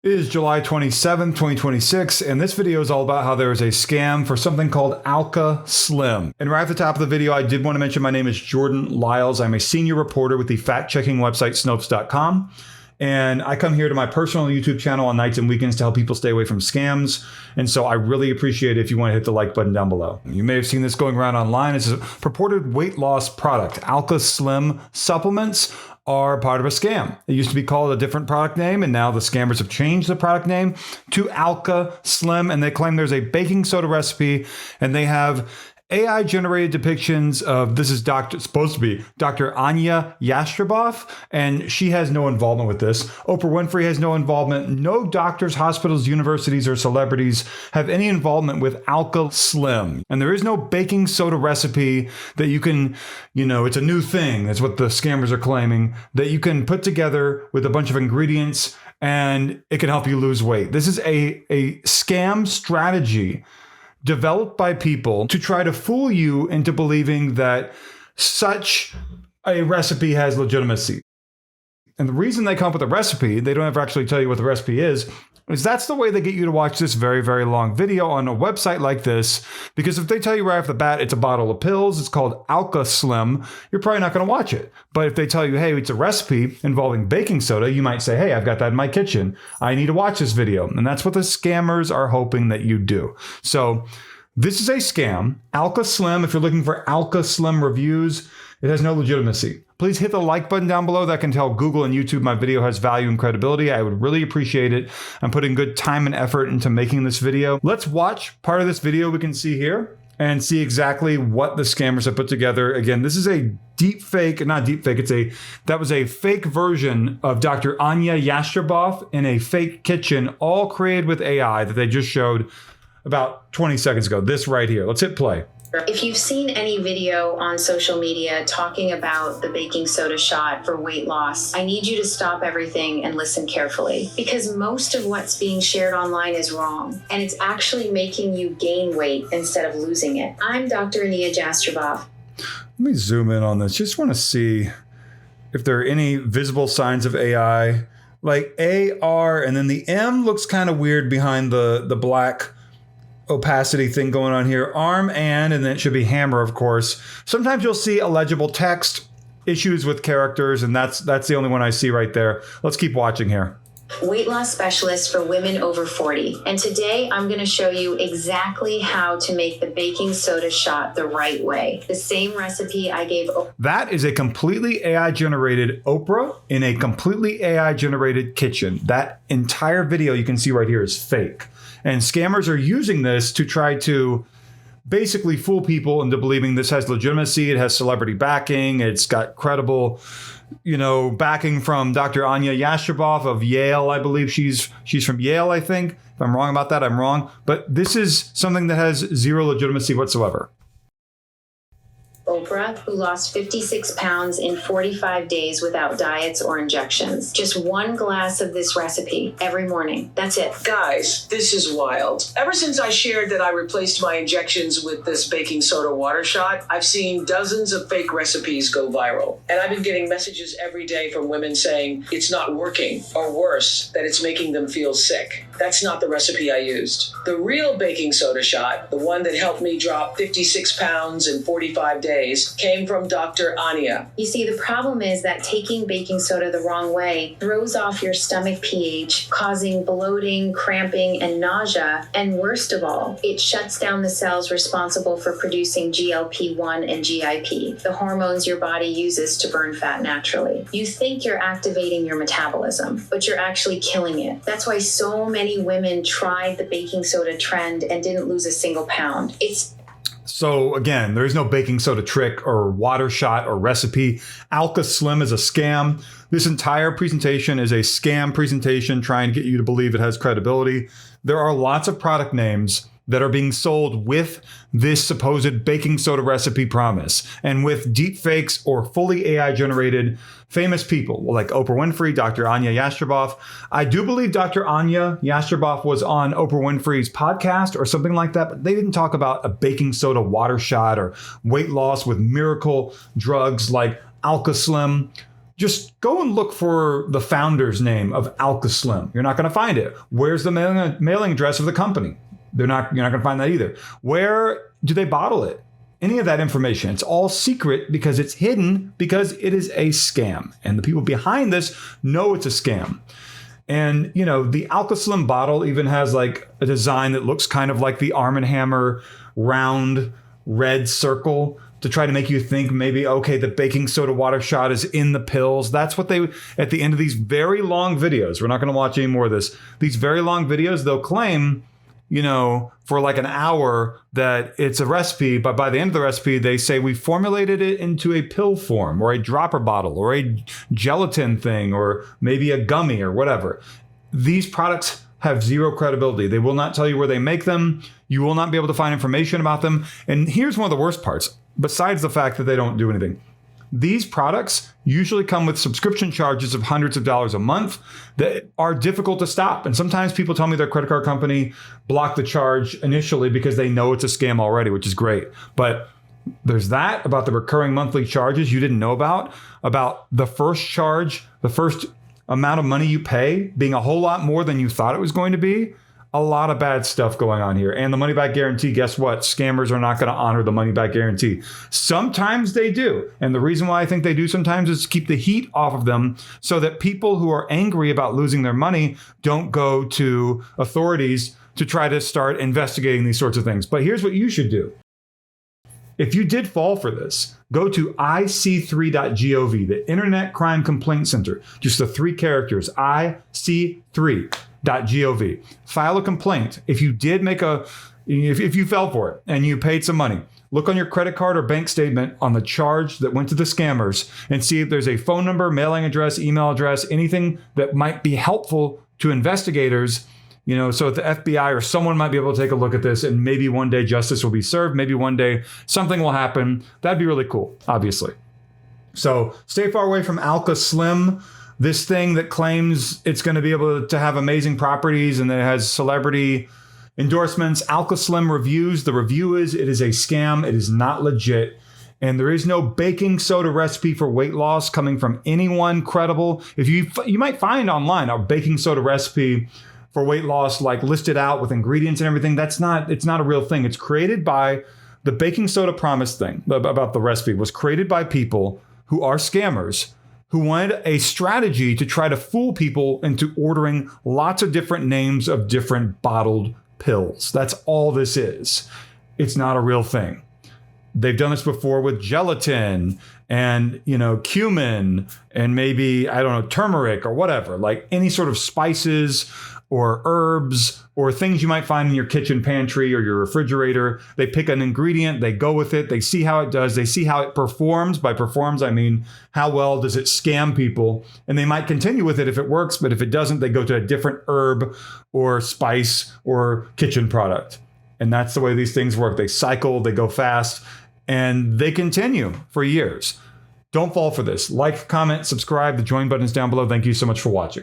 It is July 27th, 2026, and this video is all about how there is a scam for something called Alka Slim. And right at the top of the video, I did want to mention my name is Jordan Lyles. I'm a senior reporter with the fact-checking website Snopes.com. And I come here to my personal YouTube channel on nights and weekends to help people stay away from scams. And so I really appreciate it if you want to hit the like button down below. You may have seen this going around online. It's a purported weight loss product. Alka Slim supplements are part of a scam. It used to be called a different product name, and now the scammers have changed the product name to Alka Slim, and they claim there's a baking soda recipe, and they have AI-generated depictions of, this is supposed to be Dr. Anya Yastrzeboff, and she has no involvement with this. Oprah Winfrey has no involvement. No doctors, hospitals, universities, or celebrities have any involvement with Alka Slim. And there is no baking soda recipe that you can, it's a new thing. That's what the scammers are claiming, that you can put together with a bunch of ingredients and it can help you lose weight. This is a scam strategy developed by people to try to fool you into believing that such a recipe has legitimacy. And the reason they come up with a recipe, they don't ever actually tell you what the recipe is that's the way they get you to watch this very, very long video on a website like this. Because if they tell you right off the bat, it's a bottle of pills, it's called Alka Slim, you're probably not going to watch it. But if they tell you, hey, it's a recipe involving baking soda, you might say, hey, I've got that in my kitchen. I need to watch this video. And that's what the scammers are hoping that you do. So this is a scam. Alka Slim, if you're looking for Alka Slim reviews, it has no legitimacy. Please hit the like button down below. That can tell Google and YouTube my video has value and credibility. I would really appreciate it. I'm putting good time and effort into making this video. Let's watch part of this video we can see here and see exactly what the scammers have put together. Again, this is a deep fake, not deep fake, that was a fake version of Dr. Anya Yastrzeboff in a fake kitchen, all created with AI that they just showed about 20 seconds ago. This right here. Let's hit play. If you've seen any video on social media talking about the baking soda shot for weight loss, I need you to stop everything and listen carefully, because most of what's being shared online is wrong, and it's actually making you gain weight instead of losing it. I'm Dr. Anya Yastrzeboff. Let me zoom in on this. Just want to see if there are any visible signs of AI, like AR, and then the M looks kind of weird behind the black opacity thing going on here. Arm and then it should be hammer, of course. Sometimes you'll see illegible text, issues with characters, and that's the only one I see right there. Let's keep watching here. Weight loss specialist for women over 40. And today I'm going to show you exactly how to make the baking soda shot the right way. The same recipe I gave. That is a completely AI generated Oprah in a completely AI generated kitchen. That entire video you can see right here is fake. And scammers are using this to try to basically fool people into believing this has legitimacy, it has celebrity backing, it's got credible, backing from Dr. Anya Yastrzeboff of Yale, I believe. She's from Yale, I think. If I'm wrong about that, I'm wrong. But this is something that has zero legitimacy whatsoever. Oprah, who lost 56 pounds in 45 days without diets or injections. Just one glass of this recipe every morning. That's it. Guys, this is wild. Ever since I shared that I replaced my injections with this baking soda water shot, I've seen dozens of fake recipes go viral. And I've been getting messages every day from women saying it's not working, or worse, that it's making them feel sick. That's not the recipe I used. The real baking soda shot, the one that helped me drop 56 pounds in 45 days, came from Dr. Anya. You see, the problem is that taking baking soda the wrong way throws off your stomach pH, causing bloating, cramping, and nausea. And worst of all, it shuts down the cells responsible for producing GLP-1 and GIP, the hormones your body uses to burn fat naturally. You think you're activating your metabolism, but you're actually killing it. That's why so many women tried the baking soda trend and didn't lose a single pound. So again, there is no baking soda trick or water shot or recipe. Alka Slim is a scam. This entire presentation is a scam presentation trying to get you to believe it has credibility. There are lots of product names that are being sold with this supposed baking soda recipe promise, and with deep fakes or fully AI generated famous people like Oprah Winfrey, Dr. Anya Yastrzeboff. I do believe Dr. Anya Yastrzeboff was on Oprah Winfrey's podcast or something like that, but they didn't talk about a baking soda water shot or weight loss with miracle drugs like Alka Slim. Just go and look for the founder's name of Alka Slim. You're not going to find it. Where's the mailing address of the company? You're not going to find that either. Where do they bottle it? Any of that information. It's all secret because it's hidden because it is a scam. And the people behind this know it's a scam. And, you know, the Alka Slim bottle even has like a design that looks kind of like the Arm & Hammer round red circle to try to make you think maybe, okay, the baking soda water shot is in the pills. That's what they, at the end of these very long videos, we're not going to watch any more of this. These very long videos, they'll claim, you know, for like an hour that it's a recipe, but by the end of the recipe, they say we formulated it into a pill form or a dropper bottle or a gelatin thing or maybe a gummy or whatever. These products have zero credibility. They will not tell you where they make them. You will not be able to find information about them. And here's one of the worst parts, besides the fact that they don't do anything. These products usually come with subscription charges of hundreds of dollars a month that are difficult to stop. And sometimes people tell me their credit card company blocked the charge initially because they know it's a scam already, which is great. But there's that about the recurring monthly charges you didn't know about the first charge, the first amount of money you pay being a whole lot more than you thought it was going to be. A lot of bad stuff going on here. And the money back guarantee, guess what? Scammers are not going to honor the money back guarantee. Sometimes they do. And the reason why I think they do sometimes is to keep the heat off of them so that people who are angry about losing their money don't go to authorities to try to start investigating these sorts of things. But here's what you should do. If you did fall for this, go to ic3.gov, the Internet Crime Complaint Center. Just the 3 characters, ic3.gov. File a complaint. If you did make if you fell for it and you paid some money, look on your credit card or bank statement on the charge that went to the scammers and see if there's a phone number, mailing address, email address, anything that might be helpful to investigators, you know, so that the FBI or someone might be able to take a look at this and maybe one day justice will be served. Maybe one day something will happen. That'd be really cool, obviously. So stay far away from Alka Slim. This thing that claims it's going to be able to have amazing properties and that it has celebrity endorsements. Alka Slim reviews. The review is it is a scam. It is not legit. And there is no baking soda recipe for weight loss coming from anyone credible. If you might find online a baking soda recipe for weight loss, like listed out with ingredients and everything. It's not a real thing. It's created by the baking soda promise thing about the recipe was created by people who are scammers who wanted a strategy to try to fool people into ordering lots of different names of different bottled pills. That's all this is. It's not a real thing. They've done this before with gelatin and, you know, cumin and maybe, I don't know, turmeric or whatever, like any sort of spices or herbs or things you might find in your kitchen pantry or your refrigerator. They pick an ingredient, they go with it, they see how it does, they see how it performs. By performs, I mean, how well does it scam people? And they might continue with it if it works, but if it doesn't, they go to a different herb or spice or kitchen product. And that's the way these things work. They cycle, they go fast, and they continue for years. Don't fall for this. Like, comment, subscribe. The join button is down below. Thank you so much for watching.